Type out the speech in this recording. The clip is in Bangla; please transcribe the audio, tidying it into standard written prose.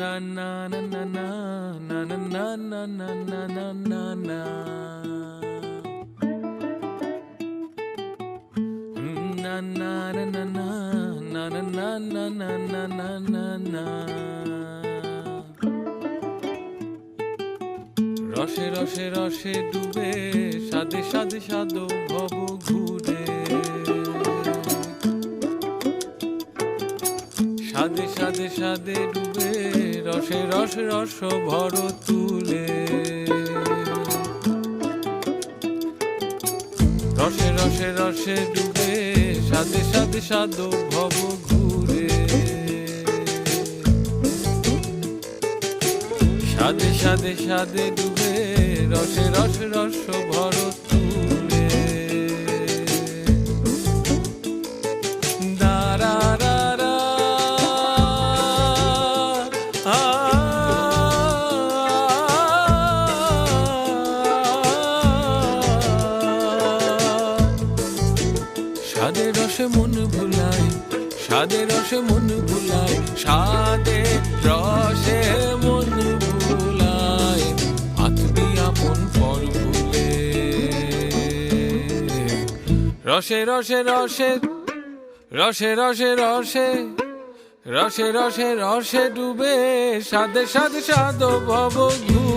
na na na na na na na na na na na na na. Na na na na na na na na na na na na na. রসে রসে রসে ডুবে সাদে সাদে সাদো ভব ঘুরে সাদে সাদে সাদে ডুবে রসে রসে রস ভর তুলে রসে রসে রসে ডুবে সাদে সাদে সাদো ভব ঘুরে সাদে সাদে সাদে ডুবে রসে রসে রস ভর তুলে দারা রা রা সাদে রসে মন ভুলায় সাদে রসে মন ভুলায় সাদে রসে মন ভুলায় আতবি আপন পর ভুলে রসে রসে রসে রসে রসে রসে রসে রসে রসে ডুবে সাদে সাদে সাদো ভব ঘুরে